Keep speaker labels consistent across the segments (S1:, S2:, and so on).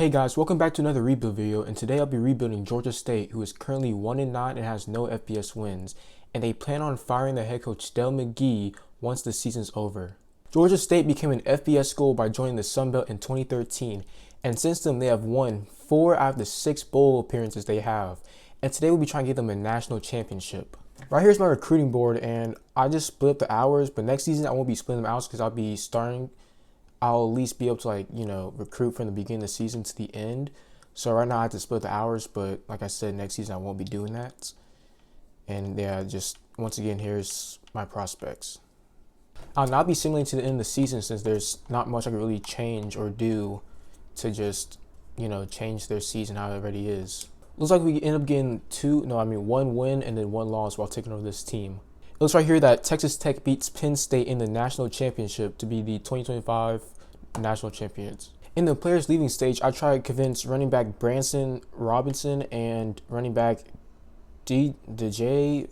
S1: Hey guys, welcome back to another rebuild video, and today I'll be rebuilding Georgia State, who is currently 1-9 and has no FBS wins, and they plan on firing their head coach Dell McGee once the season's over. Georgia State became an FBS school by joining the Sun Belt in 2013, and since then they have won 4 out of the 6 bowl appearances they have, and today we'll be trying to give them a national championship. Right here's my recruiting board, and I just split up the hours, but next season I won't be splitting them out because I'll at least be able to recruit from the beginning of the season to the end. So right now I have to split the hours, but like I said, next season I won't be doing that. And yeah, just once again, here's my prospects. I'll not be simulating to the end of the season since there's not much I can really change or do to just, change their season how it already is. Looks like we end up getting one win and then 1 loss while taking over this team. It looks right here that Texas Tech beats Penn State in the national championship to be the 2025 national champions. In the players leaving stage, I tried to convince running back Branson Robinson and running back DJ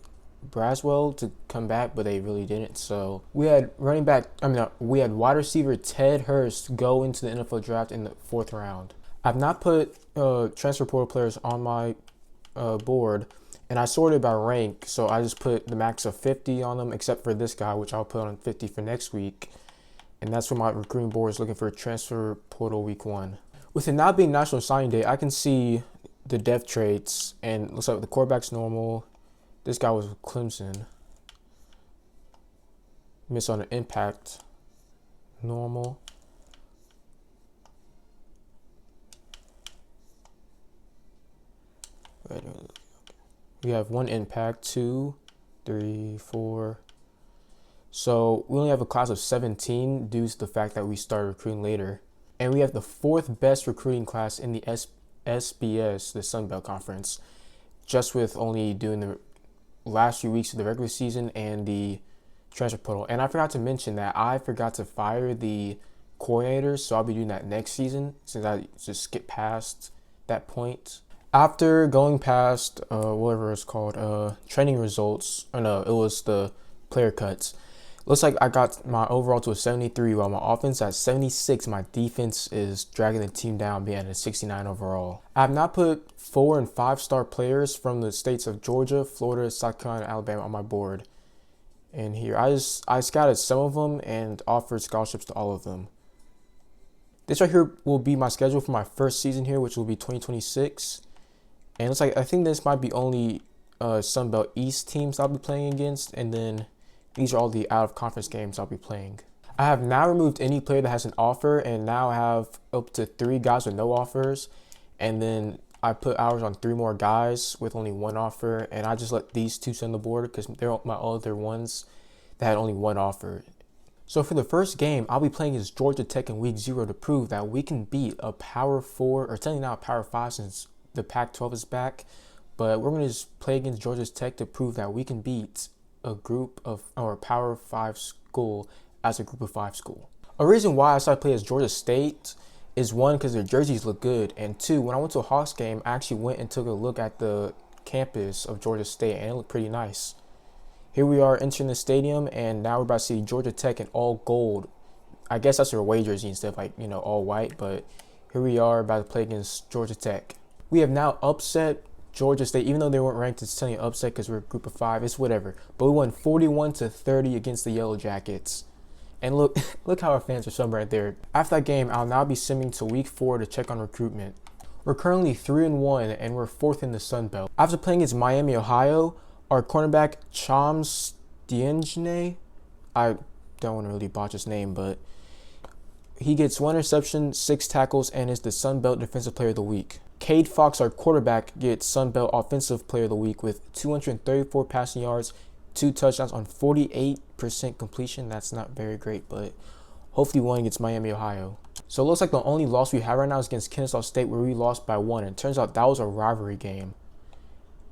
S1: Braswell to come back, but they really didn't. So we had wide receiver Ted Hurst go into the NFL draft in the 4th round. I've not put transfer portal players on my board, and I sorted by rank, so I just put the max of 50 on them, except for this guy, which I'll put on 50 for next week. And that's what my recruiting board is looking for, transfer portal week 1. With it not being National Signing Day, I can see the depth traits, and it looks like the quarterback's normal. This guy was with Clemson. Missed on an impact. Normal. We have 1 impact, 2, 3, 4. So we only have a class of 17 due to the fact that we started recruiting later. And we have the 4th best recruiting class in the FBS, the Sun Belt Conference, just with only doing the last few weeks of the regular season and the transfer portal. And I forgot to mention that I forgot to fire the coordinators, so I'll be doing that next season since I just skipped past that point. After going past whatever it's called, training results, it was the player cuts. Looks like I got my overall to a 73, while my offense at 76. My defense is dragging the team down, being at a 69 overall. I have not put 4- and 5-star players from the states of Georgia, Florida, South Carolina, and Alabama on my board. And here, I scouted some of them and offered scholarships to all of them. This right here will be my schedule for my first season here, which will be 2026. And it's like, I think this might be only Sun Belt East teams I'll be playing against, and then these are all the out-of-conference games I'll be playing. I have now removed any player that has an offer, and now have up to 3 guys with no offers, and then I put hours on 3 more guys with only 1 offer, and I just let these 2 sit on the board because they're my other ones that had only 1 offer. So for the first game, I'll be playing against Georgia Tech in week 0 to prove that we can beat a Power 4, or technically not a Power 5 since the Pac-12 is back, but we're going to just play against Georgia Tech to prove that we can beat a group of, or a Power 5 school as a group of 5 school. A reason why I started playing as Georgia State is 1, because their jerseys look good, and 2, when I went to a Hawks game, I actually went and took a look at the campus of Georgia State, and it looked pretty nice. Here we are entering the stadium, and now we're about to see Georgia Tech in all gold. I guess that's their away jersey instead of all white, but here we are about to play against Georgia Tech. We have now upset Georgia State, even though they weren't ranked. It's telling you upset because we're a group of 5. It's whatever. But we won 41-30 against the Yellow Jackets. And look how our fans are some right there. After that game, I'll now be simming to week 4 to check on recruitment. We're currently 3-1, and we're 4th in the Sun Belt. After playing against Miami, Ohio, our cornerback Chams Diengne, I don't want to really botch his name, but he gets 1 interception, 6 tackles, and is the Sun Belt Defensive Player of the Week. Cade Fox, our quarterback, gets Sun Belt Offensive Player of the Week with 234 passing yards, 2 touchdowns on 48% completion. That's not very great, but hopefully 1 against Miami, Ohio. So it looks like the only loss we have right now is against Kennesaw State, where we lost by 1. And it turns out that was a rivalry game.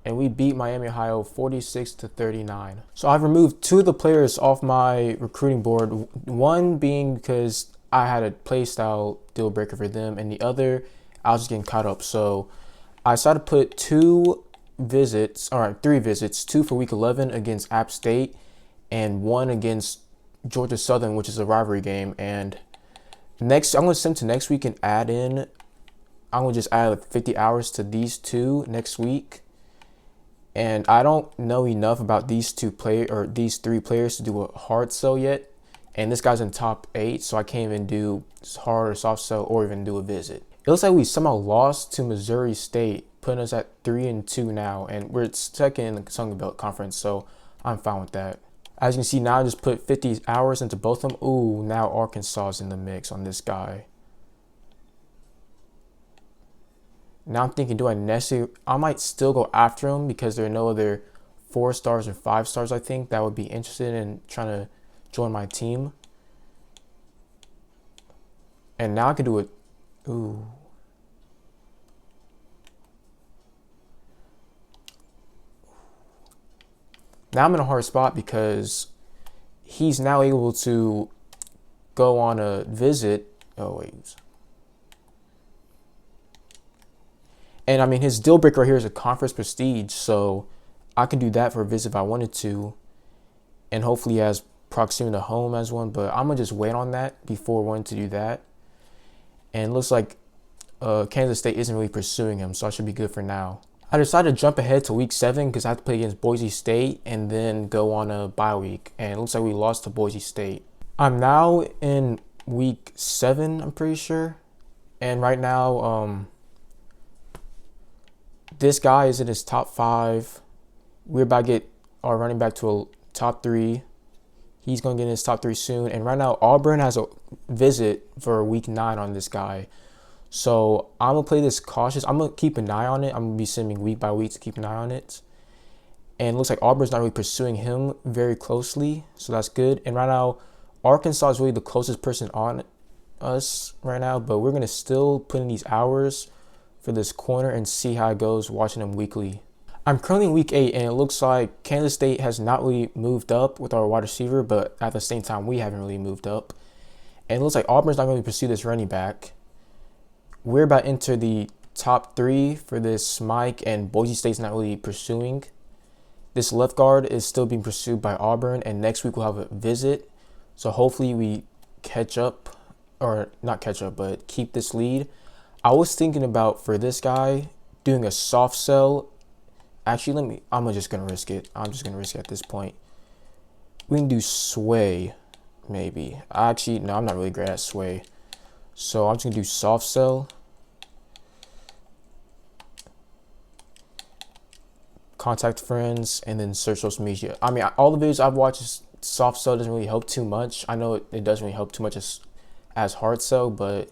S1: And we beat Miami, Ohio 46-39. So I've removed 2 of the players off my recruiting board. 1 being because I had a play style deal breaker for them, and the other, I was just getting caught up. So I decided to put 3 visits, 2 for week 11 against App State, and 1 against Georgia Southern, which is a rivalry game. And next, I'm going to send to next week and add in I'm gonna just add 50 hours to these two next week. And I don't know enough about these these three players to do a hard sell yet. And this guy's in top 8, so I can't even do hard or soft sell or even do a visit. It looks like we somehow lost to Missouri State, putting us at 3-2 now, and we're second in the Sun Belt Conference, so I'm fine with that. As you can see now, I just put 50 hours into both of them. Ooh, now Arkansas is in the mix on this guy. Now I'm thinking, do I necessarily, I might still go after him because there are no other 4 stars or 5 stars, I think, that would be interested in trying to join my team. And now I can do it. Ooh. Now I'm in a hard spot because he's now able to go on a visit. Oh, wait. And I mean, his deal breaker right here is a conference prestige, so I can do that for a visit if I wanted to. And hopefully he has proximity to home as one, but I'm going to just wait on that before wanting to do that. And it looks like Kansas State isn't really pursuing him, so I should be good for now. I decided to jump ahead to week 7 because I have to play against Boise State and then go on a bye week. And it looks like we lost to Boise State. I'm now in week 7, I'm pretty sure. And right now, this guy is in his top 5. We're about to get our running back to a top 3. He's going to get in his top 3 soon. And right now, Auburn has a visit for week 9 on this guy. So I'm going to play this cautious. I'm going to keep an eye on it. I'm going to be sending week by week to keep an eye on it. And it looks like Auburn's not really pursuing him very closely. So that's good. And right now, Arkansas is really the closest person on us right now. But we're going to still put in these hours for this corner and see how it goes watching them weekly. I'm currently in week 8 and it looks like Kansas State has not really moved up with our wide receiver, but at the same time we haven't really moved up. And it looks like Auburn's not going to pursue this running back. We're about to enter the top 3 for this Mike, and Boise State's not really pursuing. This left guard is still being pursued by Auburn, and next week we'll have a visit. So hopefully we catch up, or not catch up, but keep this lead. I was thinking about, for this guy, doing a soft sell. Actually, I'm just going to risk it. I'm just going to risk it at this point. We can do sway, maybe. Actually, no, I'm not really great at sway. So I'm just going to do soft sell. Contact friends, and then search social media. I mean, all the videos I've watched, soft sell doesn't really help too much. I know it doesn't really help too much as hard sell, but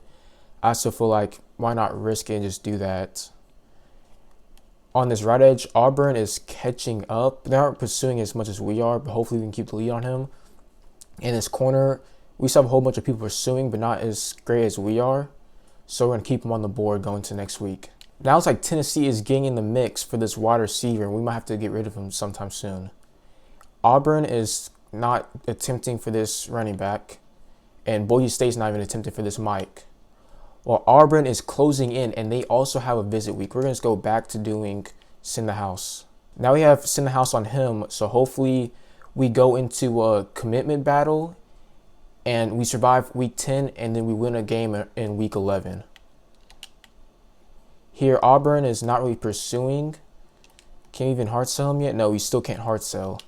S1: I still feel like, why not risk it and just do that? On this right edge, Auburn is catching up. They aren't pursuing as much as we are, but hopefully we can keep the lead on him. In this corner, we still have a whole bunch of people pursuing, but not as great as we are. So we're going to keep them on the board going to next week. Now it's like Tennessee is getting in the mix for this wide receiver, and we might have to get rid of him sometime soon. Auburn is not attempting for this running back, and Boise State's not even attempting for this Mike. Well, Auburn is closing in, and they also have a visit week. We're going to go back to doing send the house. Now we have send the house on him, so hopefully we go into a commitment battle, and we survive week 10, and then we win a game in week 11. Here, Auburn is not really pursuing. Can't even hard sell him yet? No, we still can't hard sell.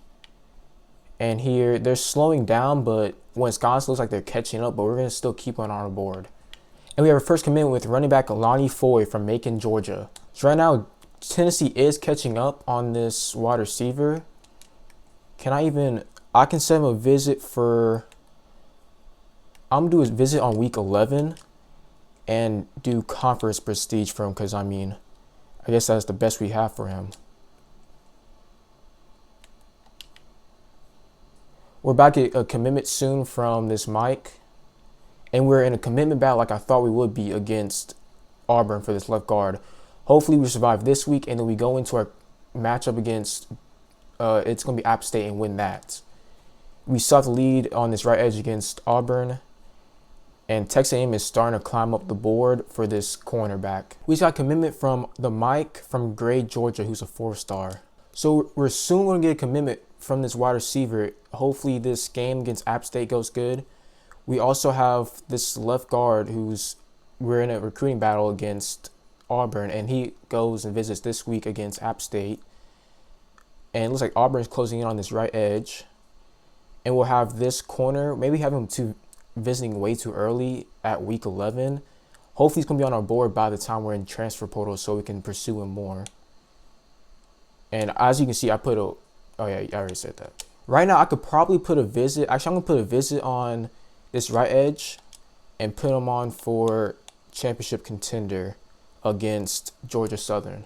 S1: And here, they're slowing down, but Wisconsin looks like they're catching up, but we're going to still keep on our board. And we have our first commitment with running back Lonnie Foy from Macon, Georgia. So right now, Tennessee is catching up on this wide receiver. I can send him a visit for, I'm going to do a visit on week 11 and do conference prestige for him because, I mean, I guess that's the best we have for him. We're about to get a commitment soon from this Mike. And we're in a commitment battle like I thought we would be against Auburn for this left guard. Hopefully we survive this week, and then we go into our matchup against, it's going to be App State, and win that. We still have the lead on this right edge against Auburn. And Texas A&M is starting to climb up the board for this cornerback. We just got a commitment from the Mike from Gray, Georgia, who's a 4-star. So we're soon going to get a commitment from this wide receiver. Hopefully this game against App State goes good. We also have this left guard we're in a recruiting battle against Auburn, and he goes and visits this week against App State. And it looks like Auburn's closing in on this right edge. And we'll have this corner, maybe have him visiting way too early at week 11. Hopefully he's going to be on our board by the time we're in transfer portal so we can pursue him more. And as you can see, I put a, oh yeah, I already said that. Right now, I could probably put a visit. Actually, I'm going to put a visit on this right edge and put him on for championship contender against Georgia Southern.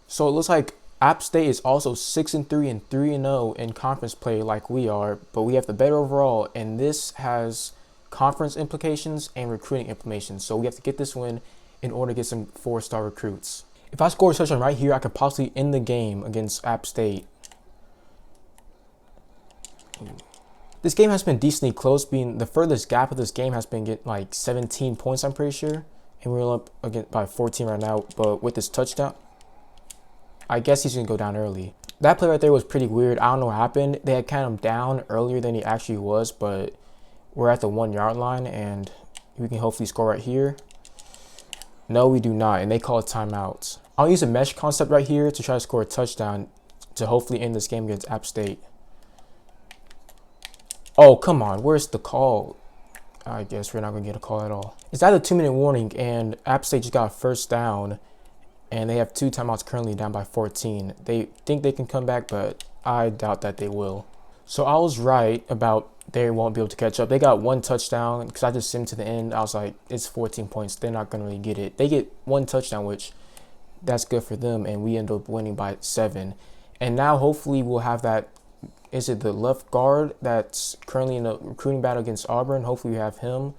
S1: So it looks like App State is also 6-3 and 3-0 in conference play like we are, but we have the better overall, and this has conference implications and recruiting implications. So we have to get this win in order to get some 4-star recruits. If I score a touchdown right here, I could possibly end the game against App State. This game has been decently close, being the furthest gap of this game has been like 17 points, I'm pretty sure. And we're up again by 14 right now, but with this touchdown, I guess he's going to go down early. That play right there was pretty weird. I don't know what happened. They had counted him down earlier than he actually was, but we're at the 1 yard line, and we can hopefully score right here. No, we do not, and they call it timeouts. I'll use a mesh concept right here to try to score a touchdown to hopefully end this game against App State. Oh, come on. Where's the call? I guess we're not going to get a call at all. It's at a 2-minute warning, and App State just got a first down, and they have 2 timeouts currently down by 14. They think they can come back, but I doubt that they will. So I was right about they won't be able to catch up. They got 1 touchdown because I just simmed to the end. I was like, it's 14 points. They're not going to really get it. They get 1 touchdown, which that's good for them, and we end up winning by 7. And now hopefully we'll have that. Is it the left guard that's currently in a recruiting battle against Auburn? Hopefully we have him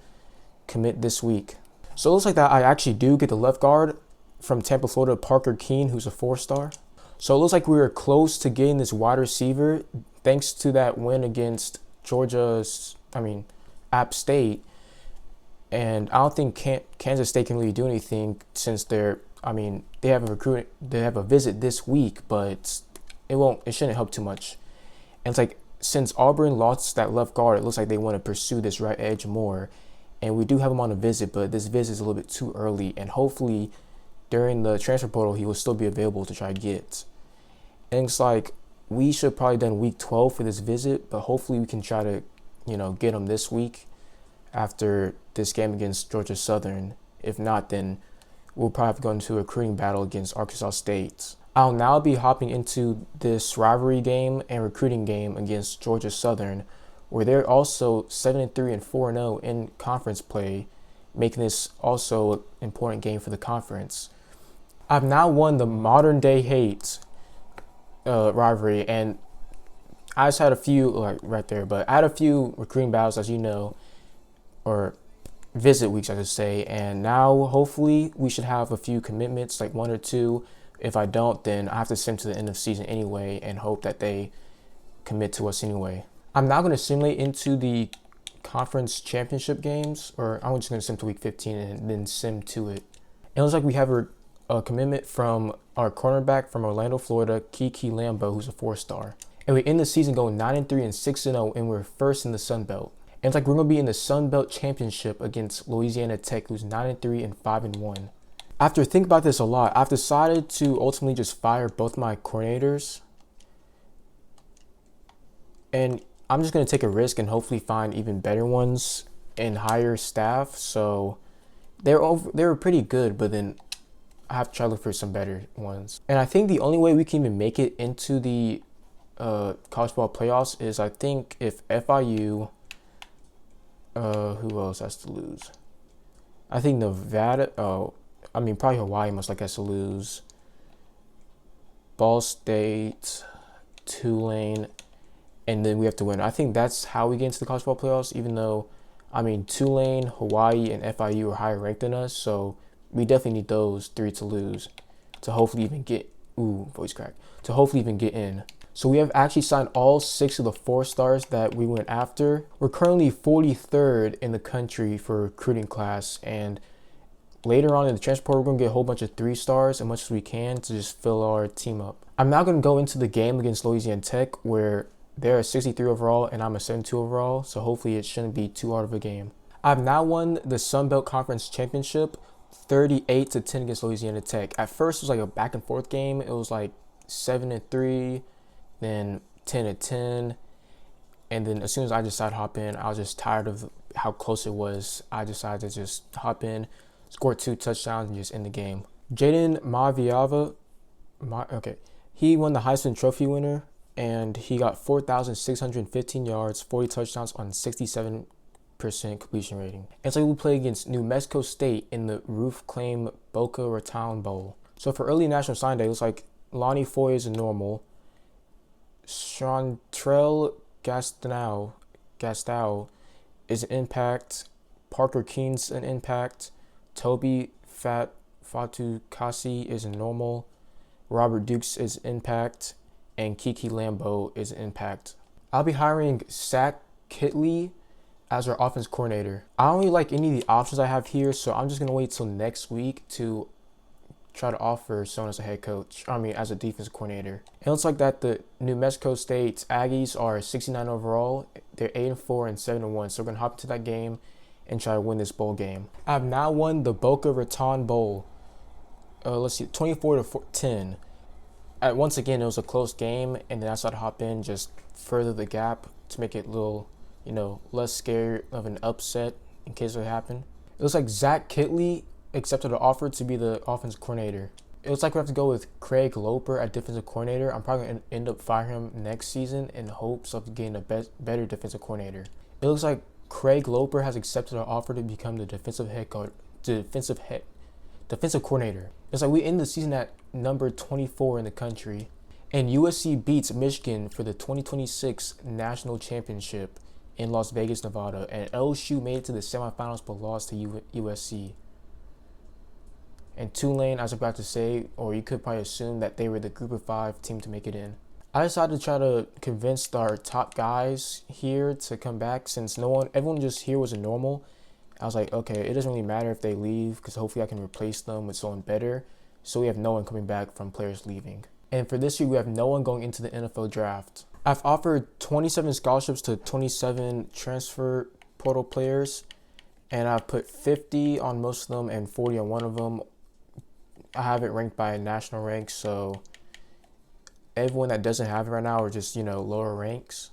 S1: commit this week. So it looks like that I actually do get the left guard from Tampa, Florida, Parker Keene, who's a 4-star. So it looks like we were close to getting this wide receiver thanks to that win against App State. And I don't think Kansas State can really do anything since they have a visit this week, but it shouldn't help too much. And it's like, since Auburn lost that left guard, it looks like they want to pursue this right edge more. And we do have him on a visit, but this visit is a little bit too early. And hopefully, during the transfer portal, he will still be available to try to get. And it's like, we should have probably done week 12 for this visit, but hopefully we can try to, get him this week after this game against Georgia Southern. If not, then we'll probably have to go into a recruiting battle against Arkansas State. I'll now be hopping into this rivalry game and recruiting game against Georgia Southern, where they're also 7-3 and 4-0 in conference play, making this also an important game for the conference. I've now won the modern day hate rivalry, and I just had a few right there, but I had a few recruiting battles, as you know, or visit weeks, I should say, and now hopefully we should have a few commitments, like 1 or 2. If I don't, then I have to sim to the end of the season anyway and hope that they commit to us anyway. I'm now going to simulate into the conference championship games, or I'm just going to sim to week 15 and then sim to it. It looks like we have a commitment from our cornerback from Orlando, Florida, Kiki Lambeau, who's a 4-star. And we end the season going 9-3 and 6-0, and we're first in the Sun Belt. And it's like we're going to be in the Sun Belt Championship against Louisiana Tech, who's 9-3 and 5-1. After thinking about this a lot, I've decided to ultimately just fire both my coordinators. And I'm just going to take a risk and hopefully find even better ones and hire staff. So they were pretty good, but then I have to try to look for some better ones. And I think the only way we can even make it into the college football playoffs is, I think, if FIU, who else has to lose? I think Nevada, probably Hawaii most likely has to lose. Ball State, Tulane, and then we have to win. I think that's how we get into the college football playoffs, even though, Tulane, Hawaii, and FIU are higher ranked than us, so we definitely need those 3 to lose to hopefully even get, to hopefully even get in. So we have actually signed all 6 of the 4-stars that we went after. We're currently 43rd in the country for recruiting class, and later on in the transfer portal, we're going to get a whole bunch of 3-stars as much as we can to just fill our team up. I'm now going to go into the game against Louisiana Tech, where they're a 63 overall and I'm a 72 overall, so hopefully it shouldn't be too hard of a game. I've now won the Sun Belt Conference Championship 38-10 against Louisiana Tech. At first, it was like a back and forth game. It was like 7-3, then 10-10. And then as soon as I decided to hop in, I was just tired of how close it was. I decided to just hop in, score 2 touchdowns, and just end the game. Jaden Maviava, he won the Heisman Trophy winner, and he got 4,615 yards, 40 touchdowns on 67% completion rating. And so we play against New Mexico State in the Roof Claim Boca Raton Bowl. So for early National Sign Day, it looks like Lonnie Foy is a normal. Chantrell Gastow is an impact. Parker Keen's an impact. Toby Fatukasi is a normal. Robert Dukes is impact. And Kiki Lambeau is an impact. I'll be hiring Zach Kitley as our offense coordinator. I don't really like any of the options I have here, so I'm just going to wait till next week to try to offer someone as a head coach. As a defense coordinator. It looks like that the New Mexico State Aggies are 69 overall. They're 8-4 and 7-1. So we're going to hop into that game and try to win this bowl game. I've now won the Boca Raton Bowl. 24-10. Once again, it was a close game, and then I started to hop in, just further the gap to make it a little, less scary of an upset in case it happened. It looks like Zach Kitley accepted an offer to be the offensive coordinator. It looks like we have to go with Craig Loper at defensive coordinator. I'm probably going to end up firing him next season in hopes of getting a better defensive coordinator. It looks like Craig Loper has accepted an offer to become the defensive coordinator. It's like we end the season at number 24 in the country. And USC beats Michigan for the 2026 National Championship in Las Vegas, Nevada. And LSU made it to the semifinals but lost to USC. And Tulane, I was about to say, or you could probably assume that they were the group of 5 team to make it in. I decided to try to convince our top guys here to come back since everyone just here was a normal. I was like, okay, it doesn't really matter if they leave because hopefully I can replace them with someone better. So we have no one coming back from players leaving. And for this year, we have no one going into the NFL draft. I've offered 27 scholarships to 27 transfer portal players, and I've put 50 on most of them and 40 on one of them. I have it ranked by national rank, so everyone that doesn't have it right now are just, lower ranks.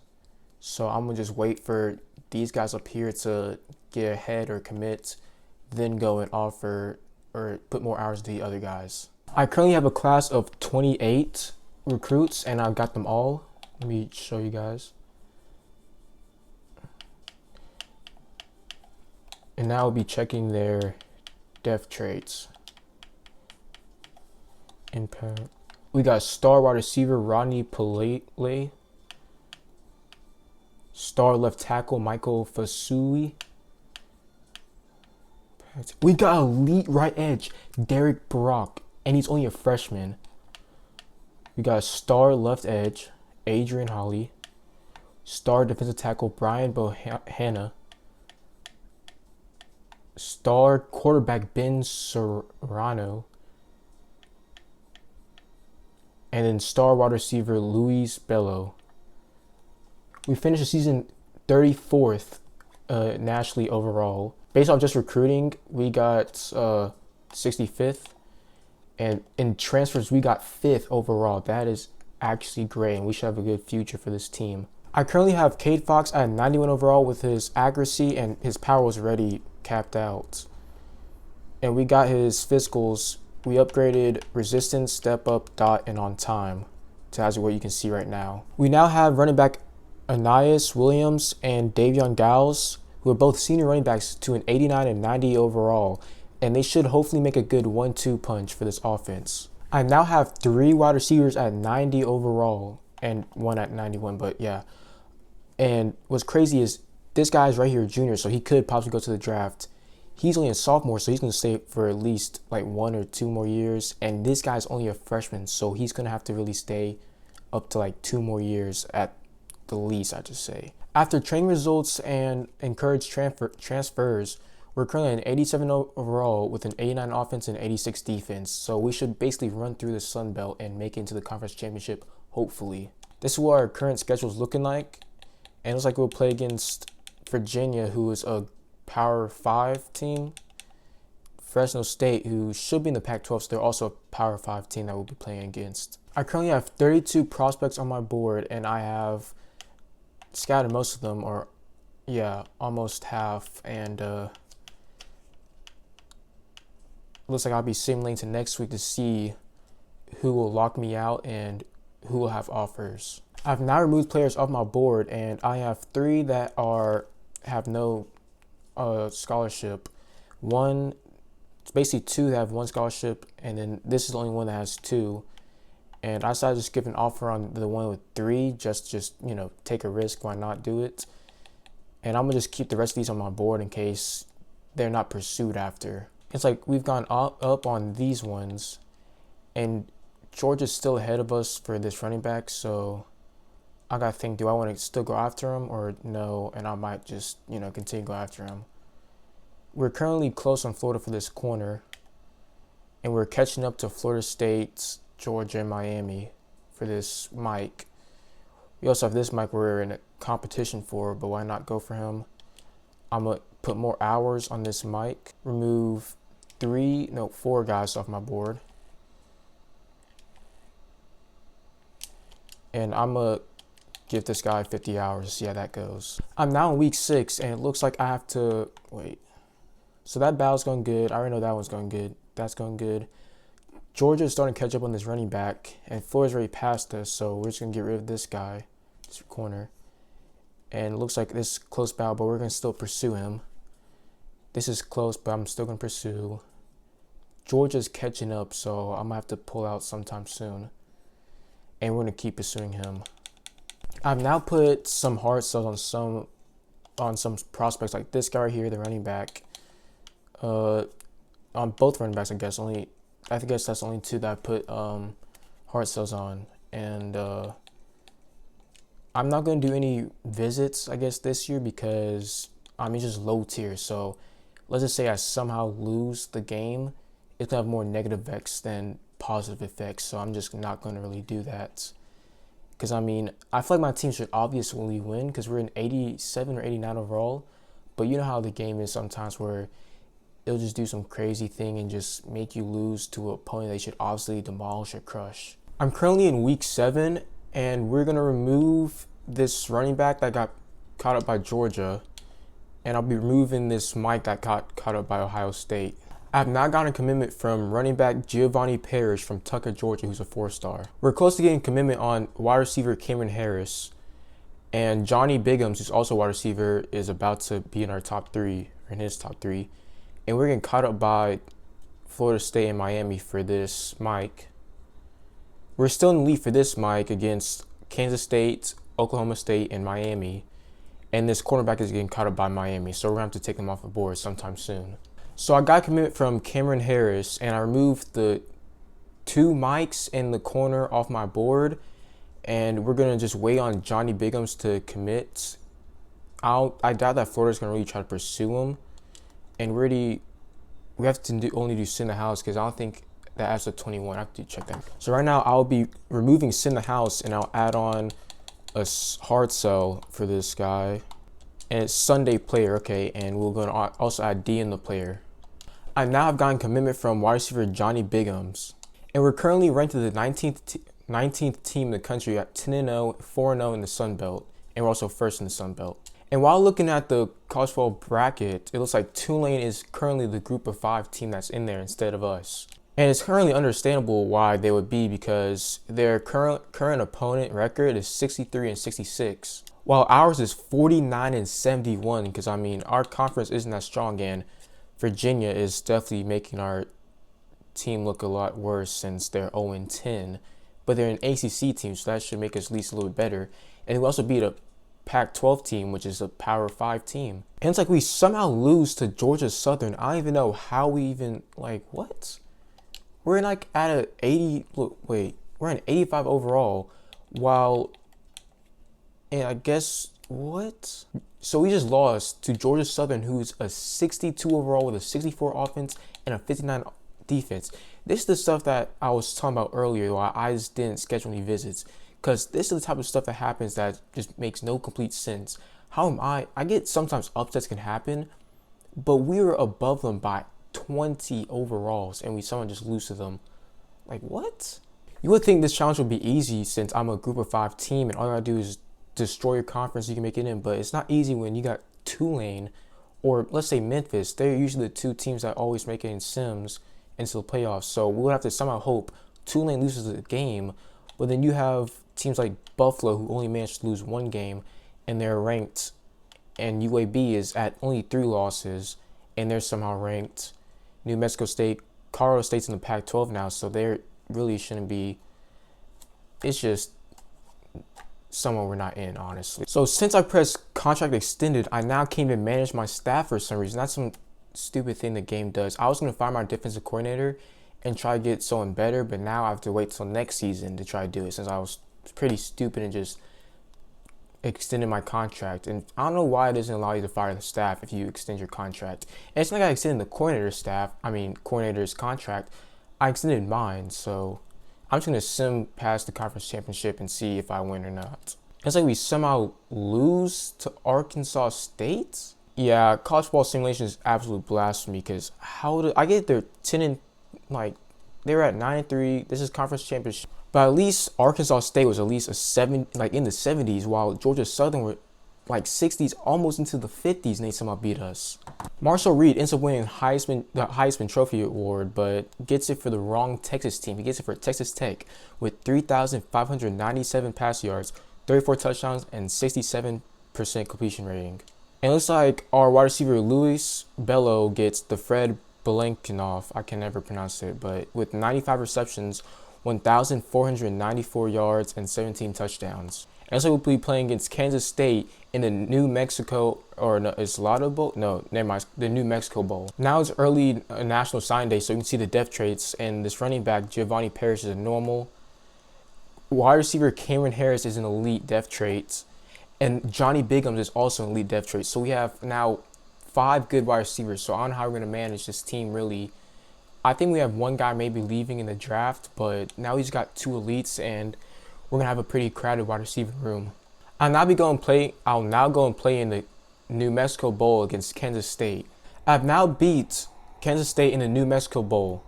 S1: So I'm going to just wait for these guys up here to get ahead or commit, then go and offer or put more hours to the other guys. I currently have a class of 28 recruits, and I've got them all. Let me show you guys. And now I'll be checking their depth traits. Impact. We got star wide receiver Rodney Pelele, star left tackle Michael Fasui. We got elite right edge Derek Brock, and he's only a freshman. We got star left edge Adrian Holly, star defensive tackle Brian Bohanna, star quarterback Ben Serrano, and then star wide receiver Luis Bello. We finished the season 34th nationally overall. Based on just recruiting, we got 65th. And in transfers, we got 5th overall. That is actually great, and we should have a good future for this team. I currently have Cade Fox at 91 overall with his accuracy, and his power was already capped out. And we got his physicals. We upgraded resistance, step up, dot, and on time to as what you can see right now. We now have running back Anais Williams and Davion Gowles, who are both senior running backs, to an 89 and 90 overall, and they should hopefully make a good 1-2 punch for this offense. I now have 3 wide receivers at 90 overall and 1 at 91, but yeah. And what's crazy is this guy's right here, junior, so he could possibly go to the draft. He's only a sophomore, so he's going to stay for at least like 1 or 2 more years. And this guy's only a freshman, so he's going to have to really stay up to like 2 more years at the least, I just say. After training results and encouraged transfers, we're currently an 87 overall with an 89 offense and 86 defense. So we should basically run through the Sun Belt and make it into the conference championship, hopefully. This is what our current schedule is looking like. And it looks like we'll play against Virginia, who is a Power 5 team. Fresno State, who should be in the Pac-12, so they're also a Power 5 team that we'll be playing against. I currently have 32 prospects on my board, and I have scouted most of them, or yeah, almost half, and looks like I'll be simulating to next week to see who will lock me out and who will have offers. I've now removed players off my board, and I have 3 that have no scholarship. It's basically 2 that have 1 scholarship, and then this is the only one that has 2. And I decided to just give an offer on the one with 3, just take a risk, why not do it? And I'm gonna just keep the rest of these on my board in case they're not pursued after. It's like we've gone up on these ones, and Georgia's still ahead of us for this running back, so I gotta think, do I want to still go after him or no? And I might just, continue to go after him. We're currently close on Florida for this corner, and we're catching up to Florida State, Georgia, and Miami for this Mike. We also have this Mike we're in a competition for, but why not go for him? I'm going to put more hours on this Mike, remove 4 guys off my board. And I'm going to give this guy 50 hours, see how that goes. I'm now in week 6, and it looks like I have to, wait. So that battle's going good. I already know that one's going good. That's going good. Georgia's starting to catch up on this running back, and Florida's already passed us, so we're just going to get rid of this guy, this corner. And it looks like this is close battle, but we're going to still pursue him. This is close, but I'm still going to pursue. Georgia's catching up, so I'm going to have to pull out sometime soon. And we're going to keep pursuing him. I've now put some hard sells on some prospects, like this guy right here, the running back. On both running backs, I guess that's only 2 that I put hard sells on. And I'm not going to do any visits, I guess, this year because it's just low tier. So let's just say I somehow lose the game, it's going to have more negative effects than positive effects. So I'm just not going to really do that. Because, I feel like my team should obviously win because we're in 87 or 89 overall. But you know how the game is sometimes where it'll just do some crazy thing and just make you lose to an opponent they should obviously demolish or crush. I'm currently in week 7, and we're going to remove this running back that got caught up by Georgia. And I'll be removing this Mike that got caught up by Ohio State. I have now gotten a commitment from running back Giovanni Parrish from Tucker, Georgia, who's a 4-star. We're close to getting a commitment on wide receiver Cameron Harris. And Johnny Biggums, who's also a wide receiver, is about to be in our top 3, or in his top 3. And we're getting caught up by Florida State and Miami for this Mike. We're still in the lead for this Mike against Kansas State, Oklahoma State, and Miami. And this cornerback is getting caught up by Miami, so we're going to have to take them off the board sometime soon. So I got a commitment from Cameron Harris, and I removed the 2 Mikes in the corner off my board. And we're going to just wait on Johnny Biggums to commit. I doubt that Florida's going to really try to pursue him. And we have to only do Sin the House because I don't think that adds to 21. I have to check that. So right now I'll be removing Sin the House, and I'll add on a hard sell for this guy. And it's Sunday player, okay, and we're going to also add D in the player. I now have gotten commitment from wide receiver Johnny Biggums. And we're currently ranked to the 19th team in the country at 10-0, 4-0 in the Sun Belt. And we're also first in the Sun Belt. And while looking at the college football bracket, it looks like Tulane is currently the group of 5 team that's in there instead of us. And it's currently understandable why they would be because their current opponent record is 63 and 66. While ours is 49 and 71 because, our conference isn't that strong, and Virginia is definitely making our team look a lot worse since they're 0-10. But they're an ACC team, so that should make us at least a little bit better. And we also beat a Pac-12 team, which is a Power 5 team. And it's like we somehow lose to Georgia Southern. I don't even know how we even, what? We're in at a 80, we're an 85 overall, and I guess, what? So we just lost to Georgia Southern, who's a 62 overall with a 64 offense and a 59 defense. This is the stuff that I was talking about earlier, why I just didn't schedule any visits. Because this is the type of stuff that happens that just makes no complete sense. How am I get sometimes upsets can happen, but we were above them by 20 overalls, and we somehow just lose to them. Like, what? You would think this challenge would be easy since I'm a group of 5 team and all I gotta do is destroy your conference, you can make it in, but it's not easy when you got Tulane or let's say Memphis. They're usually the 2 teams that always make it in Sims into the playoffs. So we'll have to somehow hope Tulane loses the game, but then you have teams like Buffalo who only managed to lose 1 game and they're ranked, and UAB is at only 3 losses and they're somehow ranked. New Mexico State, Colorado State's in the Pac-12 now, so they really shouldn't be. It's just somewhere we're not in, honestly. So since I pressed contract extended, I now can't even manage my staff for some reason. That's some stupid thing the game does. I was going to find my defensive coordinator and try to get someone better, but now I have to wait till next season to try to do it since I was pretty stupid and just extended my contract. And I don't know why it doesn't allow you to fire the staff if you extend your contract. And it's not like I extended the coordinator's contract. I extended mine, so I'm just going to sim past the conference championship and see if I win or not. It's like we somehow lose to Arkansas State? Yeah, college ball simulation is absolute blasphemy because how did I get their 10 and like they were at 9-3. This is conference championship. But at least Arkansas State was at least a 7 like in the 70s, while Georgia Southern were like 60s, almost into the 50s, and they somehow beat us. Marshall Reed ends up winning the Heisman Trophy Award, but gets it for the wrong Texas team. He gets it for Texas Tech with 3,597 pass yards, 34 touchdowns, and 67% completion rating. And it looks like our wide receiver Luis Bello gets the Fred Belenkinov, I can never pronounce it, but with 95 receptions, 1,494 yards, and 17 touchdowns. And so we'll be playing against Kansas State in the New Mexico, or no, it's Lotto Bowl? No, never mind, the New Mexico Bowl. Now it's early National Sign Day, so you can see the depth traits, and this running back, Giovanni Parrish, is a normal. Wide receiver Cameron Harris is an elite depth trait, and Johnny Bigums is also an elite depth trait. So we have now 5 good wide receivers, so I don't know how we're going to manage this team really. I think we have one guy maybe leaving in the draft, but now he's got 2 elites, and we're going to have a pretty crowded wide receiver room. I'll now go and play in the New Mexico Bowl against Kansas State. I've now beat Kansas State in the New Mexico Bowl.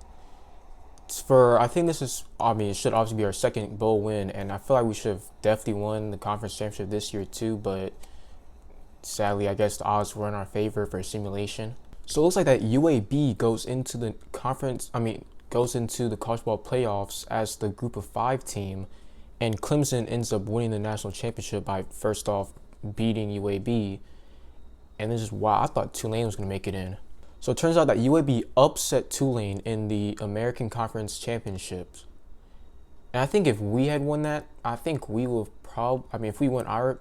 S1: I think it should obviously be our second bowl win, and I feel like we should have definitely won the conference championship this year too, but sadly, I guess the odds were in our favor for a simulation. So it looks like that UAB goes into the college ball playoffs as the group of 5 team, and Clemson ends up winning the national championship by first off beating UAB. And this is why I thought Tulane was going to make it in. So it turns out that UAB upset Tulane in the American Conference Championships. And I think if we had won that, I think we would if we won our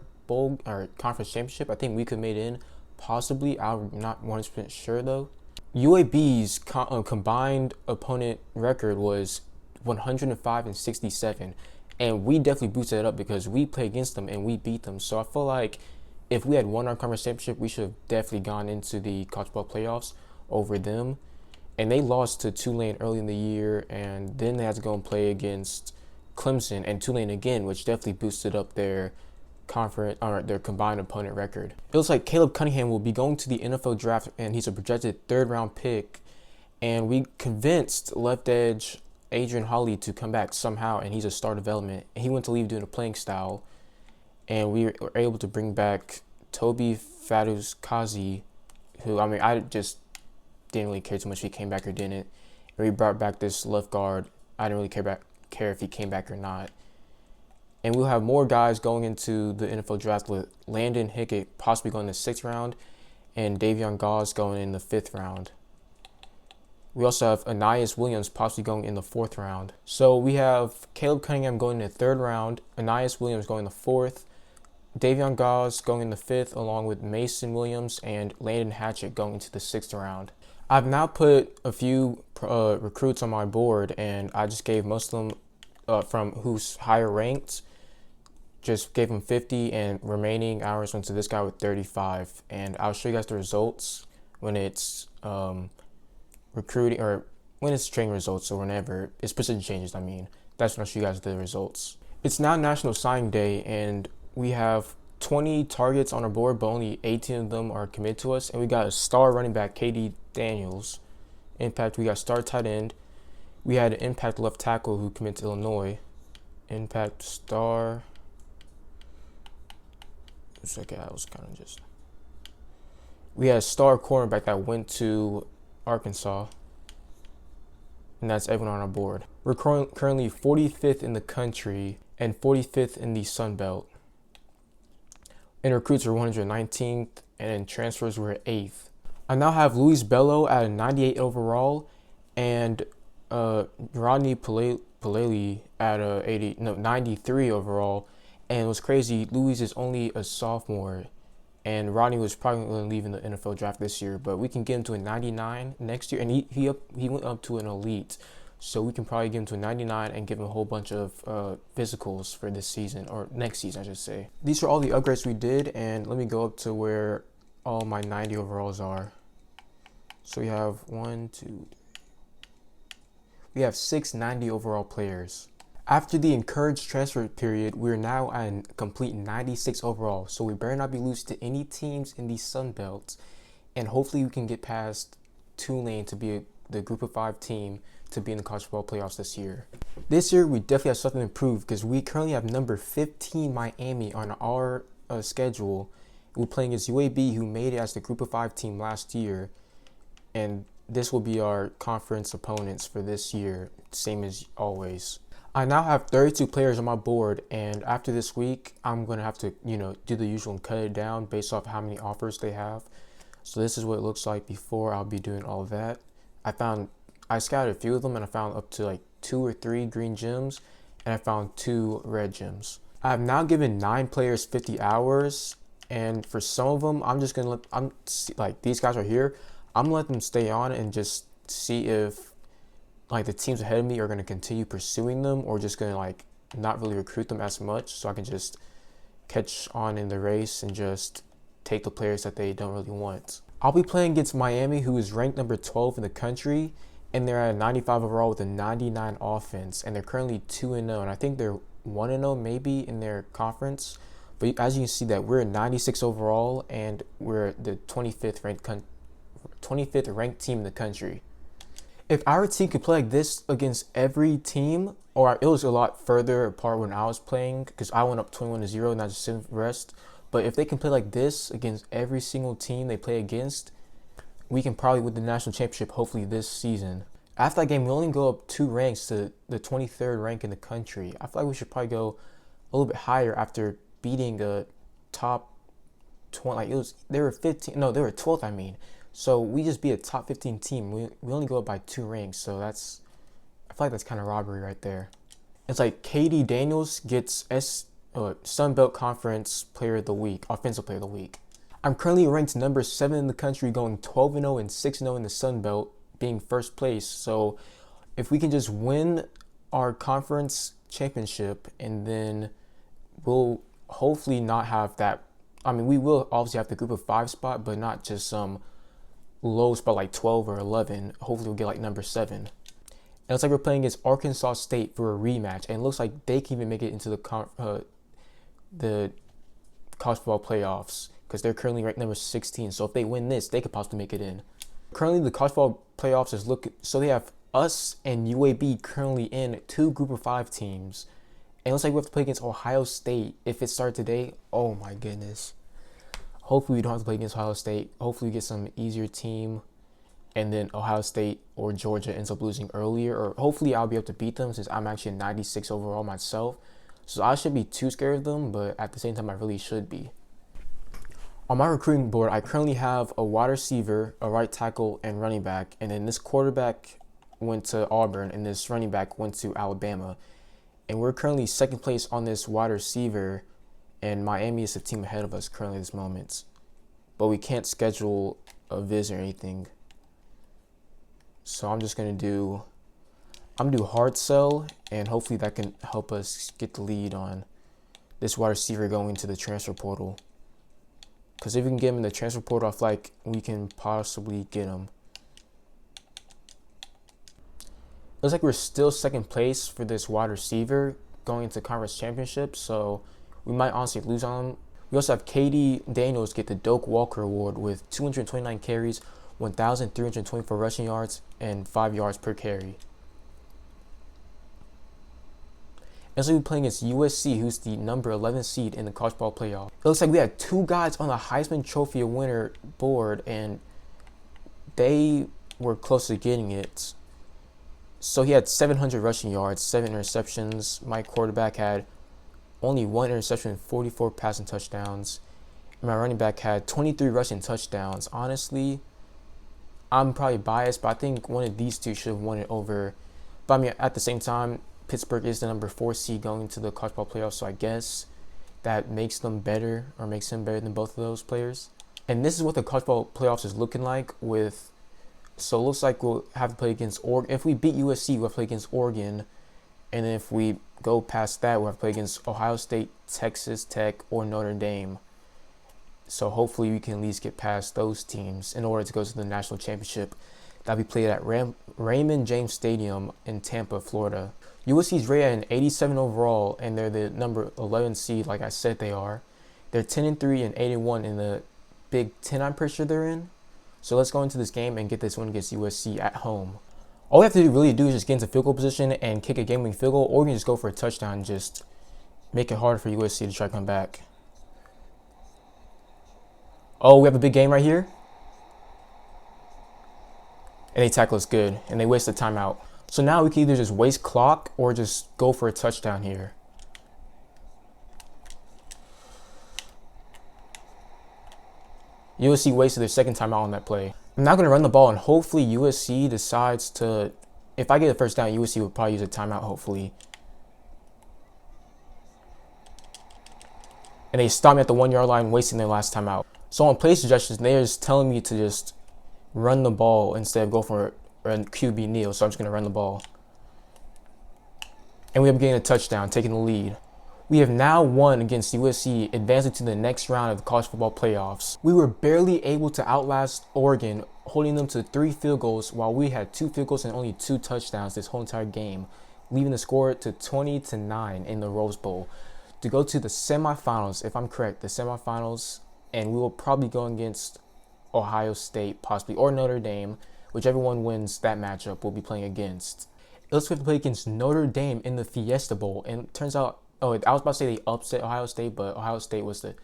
S1: conference championship, I think we could have made it in. Possibly, I'm not 100% sure though. UAB's combined opponent record was 105-67. And we definitely boosted it up because we played against them and we beat them. So I feel like if we had won our conference championship, we should have definitely gone into the college ball playoffs over them. And they lost to Tulane early in the year, and then they had to go and play against Clemson and Tulane again, which definitely boosted up their their combined opponent record. It looks like Caleb Cunningham will be going to the NFL draft, and he's a projected 3rd-round pick. And we convinced left edge Adrian Hawley to come back somehow, and he's a star development. He went to leave doing a playing style, and we were able to bring back Toby Faduzkazi, who, I just didn't really care too much if he came back or didn't. And we brought back this left guard. I didn't really care if he came back or not. And we'll have more guys going into the NFL draft with Landon Hickett possibly going in the 6th round and Davion Gauze going in the 5th round. We also have Anais Williams possibly going in the 4th round. So we have Caleb Cunningham going in the 3rd round, Anais Williams going in the 4th, Davion Gauze going in the 5th, along with Mason Williams and Landon Hatchett going into the 6th round. I've now put a few recruits on my board, and I just gave most of them from who's higher ranked. Just gave him 50, and remaining hours went to this guy with 35. And I'll show you guys the results when it's recruiting, or when it's training results, or whenever it's position changes. That's when I'll show you guys the results. It's now National Signing Day, and we have 20 targets on our board, but only 18 of them are committed to us. And we got a star running back, KD Daniels, Impact, we got star tight end. We had an impact left tackle who committed to Illinois. Impact star. It's okay, that was kind of just. We had a star cornerback that went to Arkansas. And that's everyone on our board. We're currently 45th in the country and 45th in the Sun Belt. In recruits, we're 119th, and in transfers, we're 8th. I now have Luis Bello at a 98 overall, and Rodney Paleli at a 93 overall. And it was crazy, Luis is only a sophomore, and Rodney was probably going to leave in the NFL draft this year, but we can get him to a 99 next year, and he went up to an elite. So we can probably get him to a 99 and give him a whole bunch of physicals for this season, or next season, I should say. These are all the upgrades we did, and let me go up to where all my 90 overalls are. So we have we have 6 90 overall players. After the encouraged transfer period, we're now at a complete 96 overall. So we better not be losing to any teams in the Sun Belt, and hopefully we can get past Tulane to be the Group of 5 team to be in the college football playoffs this year. This year, we definitely have something to improve because we currently have number 15 Miami on our schedule. We're playing against UAB, who made it as the Group of 5 team last year, and this will be our conference opponents for this year, same as always. I now have 32 players on my board, and after this week, I'm going to have to, do the usual and cut it down based off how many offers they have. So this is what it looks like before. I'll be doing all of that. I scouted a few of them, and I found up to like 2 or 3 green gems, and I found 2 red gems. I have now given 9 players 50 hours, and for some of them, I'm just gonna let these guys right here. I'm gonna let them stay on and just see if the teams ahead of me are gonna continue pursuing them, or just gonna not really recruit them as much, so I can just catch on in the race and just take the players that they don't really want. I'll be playing against Miami, who is ranked number 12 in the country, and they're at a 95 overall with a 99 offense, and they're currently 2-0, and I think they're 1-0 maybe in their conference. But as you can see, that we're 96 overall, and we're the 25th ranked team in the country. If our team could play like this against every team, or it was a lot further apart when I was playing, because I went up 21-0 and I just didn't rest. But if they can play like this against every single team they play against, we can probably win the national championship hopefully this season. After that game, we only go up 2 ranks to the 23rd rank in the country. I feel like we should probably go a little bit higher after beating a top 20. They were 12th. I mean, so we just beat a top 15 team. We only go up by 2 ranks, so I feel like that's kind of robbery right there. It's like KD Daniels gets Sun Belt Conference Player of the Week, Offensive Player of the Week. I'm currently ranked number 7 in the country, going 12-0 and 6-0 in the Sun Belt, being first place. So if we can just win our conference championship, and then we'll hopefully not have that. I mean, we will obviously have the Group of 5 spot, but not just some low spot like 12 or 11. Hopefully we'll get number 7. And it's like we're playing against Arkansas State for a rematch, and it looks like they can even make it into the college football playoffs, because they're currently ranked number 16. So if they win this, they could possibly make it in. Currently, the college football playoffs so they have us and UAB currently in 2 Group of 5 teams. And it looks like we have to play against Ohio State. If it started today, oh my goodness. Hopefully we don't have to play against Ohio State. Hopefully we get some easier team, and then Ohio State or Georgia ends up losing earlier. Or hopefully I'll be able to beat them, since I'm actually a 96 overall myself. So I shouldn't be too scared of them, but at the same time I really should be. On my recruiting board, I currently have a wide receiver, a right tackle, and running back. And then this quarterback went to Auburn, and this running back went to Alabama. And we're currently 2nd place on this wide receiver, and Miami is the team ahead of us currently at this moment. But we can't schedule a visit or anything. So I'm going to do hard sell, and hopefully that can help us get the lead on this wide receiver going to the transfer portal. Because if we can get him in the transfer portal, I feel like we can possibly get him. Looks like we're still 2nd place for this wide receiver going into conference championship, so we might honestly lose on him. We also have KD Daniels get the Doak Walker Award with 229 carries, 1,324 rushing yards, and 5 yards per carry. And so we playing against USC, who's the number 11 seed in the college ball playoff. It looks like we had 2 guys on the Heisman Trophy winner board, and they were close to getting it. So he had 700 rushing yards, 7 interceptions. My quarterback had only 1 interception and 44 passing touchdowns. And my running back had 23 rushing touchdowns. Honestly, I'm probably biased, but I think one of these two should have won it over. But I mean, at the same time, Pittsburgh is the number 4 seed going to the college ball playoffs, so I guess that makes them better, or makes him better than both of those players. And this is what the college ball playoffs is looking like with. So it looks like we'll have to play against Oregon. If we beat USC, we'll have to play against Oregon. And then if we go past that, we'll have to play against Ohio State, Texas Tech, or Notre Dame. So hopefully we can at least get past those teams in order to go to the national championship. That'll be played at Raymond James Stadium in Tampa, Florida. USC is rated at an 87 overall, and they're the number 11 seed, like I said they are. They're 10-3 and 8-1 in the Big Ten, I'm pretty sure they're in. So let's go into this game and get this win against USC at home. All we have to really do is just get into field goal position and kick a game-winning field goal, or we can just go for a touchdown and just make it harder for USC to try to come back. Oh, we have a big game right here. And they tackle us good, and they waste the timeout. So now we can either just waste clock or just go for a touchdown here. USC wasted their second timeout on that play. I'm now going to run the ball, and hopefully USC decides to, if I get a first down, USC will probably use a timeout, hopefully. And they stopped me at the 1-yard line, wasting their last timeout. So on play suggestions, they're just telling me to just run the ball instead of go for a QB kneel. So I'm just going to run the ball. And we end up getting a touchdown, taking the lead. We have now won against USC, advancing to the next round of the college football playoffs. We were barely able to outlast Oregon, holding them to 3 field goals, while we had 2 field goals and only 2 touchdowns this whole entire game, leaving the score to 20-9 in the Rose Bowl to go to the semifinals, if I'm correct, the semifinals, and we will probably go against Ohio State, possibly, or Notre Dame, whichever one wins that matchup we'll be playing against. Let's have to play against Notre Dame in the Fiesta Bowl, and it turns out, I was about to say they upset Ohio State, but Ohio State was the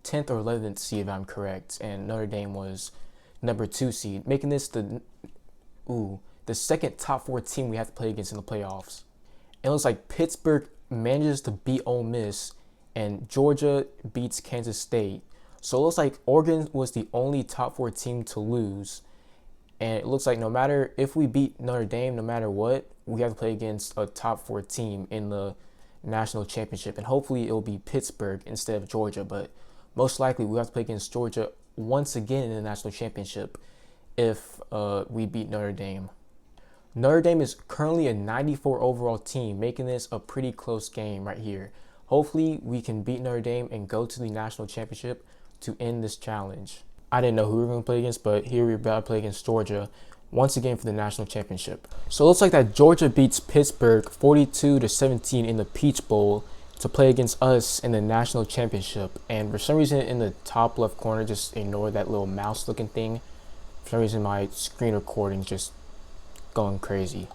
S1: 10th or 11th seed, if I'm correct, and Notre Dame was number 2 seed, making this the second top 4 team we have to play against in the playoffs. It looks like Pittsburgh manages to beat Ole Miss, and Georgia beats Kansas State. So it looks like Oregon was the only top 4 team to lose, and it looks like no matter if we beat Notre Dame, no matter what, we have to play against a top 4 team in the national championship, and hopefully it will be Pittsburgh instead of Georgia, but most likely we have to play against Georgia once again in the national championship if we beat Notre Dame. Notre Dame is currently a 94 overall team, making this a pretty close game right here. Hopefully we can beat Notre Dame and go to the national championship to end this challenge. I didn't know who we were going to play against, but here we're about to play against Georgia once again for the national championship. So it looks like that Georgia beats Pittsburgh 42-17 in the Peach Bowl to play against us in the national championship. And for some reason in the top left corner, just ignore that little mouse looking thing. For some reason my screen recording is just going crazy.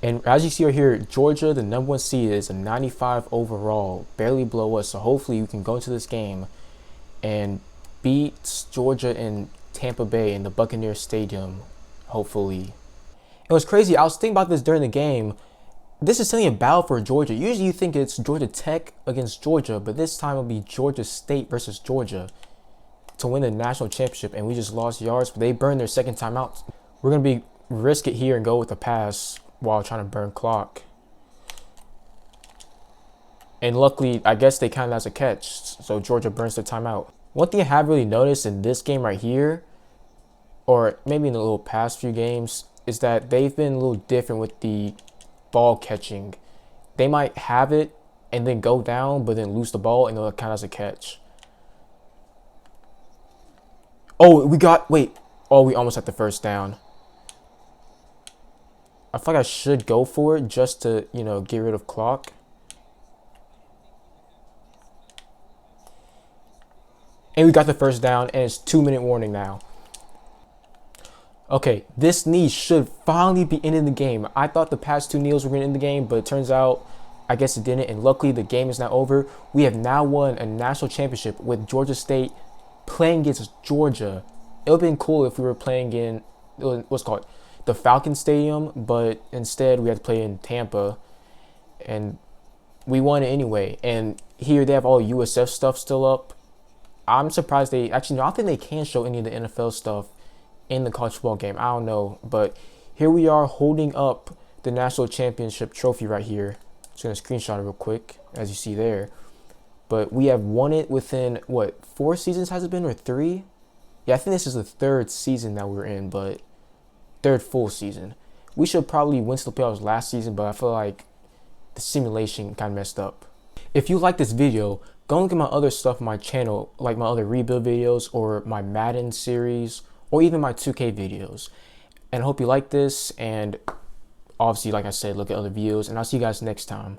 S1: And as you see right here, Georgia, the number 1 seed, is a 95 overall, barely below us. So hopefully we can go into this game and beat Georgia in Tampa Bay in the Buccaneers Stadium, hopefully. It was crazy. I was thinking about this during the game. This is certainly a battle for Georgia. Usually you think it's Georgia Tech against Georgia, but this time it'll be Georgia State versus Georgia to win the national championship, and we just lost yards, but they burned their second time out. We're going to risk it here and go with the pass while trying to burn clock. And luckily, I guess they counted as a catch, so Georgia burns their timeout. One thing I have really noticed in this game right here, or maybe in the little past few games, is that they've been a little different with the ball catching. They might have it and then go down, but then lose the ball and it'll count as a catch. Oh, we almost had the first down. I feel like I should go for it just to, get rid of clock. And we got the first down, and it's 2-minute warning now. Okay, this knee should finally be in the game. I thought the past two knees were going to end the game, but it turns out I guess it didn't. And luckily, the game is now over. We have now won a national championship with Georgia State playing against Georgia. It would have been cool if we were playing in what's called the Falcon Stadium, but instead we had to play in Tampa, and we won it anyway. And here they have all USF stuff still up. I'm surprised they actually. No, I don't think they can show any of the NFL stuff in the college football game. I don't know, but here we are holding up the national championship trophy right here. Just gonna screenshot it real quick, as you see there. But we have won it within what 4 seasons has it been, or 3? Yeah, I think this is the 3rd season that we're in, but 3rd full season. We should probably win to the playoffs last season, but I feel like the simulation kind of messed up. If you like this video, go look at my other stuff on my channel, like my other rebuild videos or my Madden series, or even my 2K videos. And I hope you like this, and obviously, like I said, look at other videos, and I'll see you guys next time.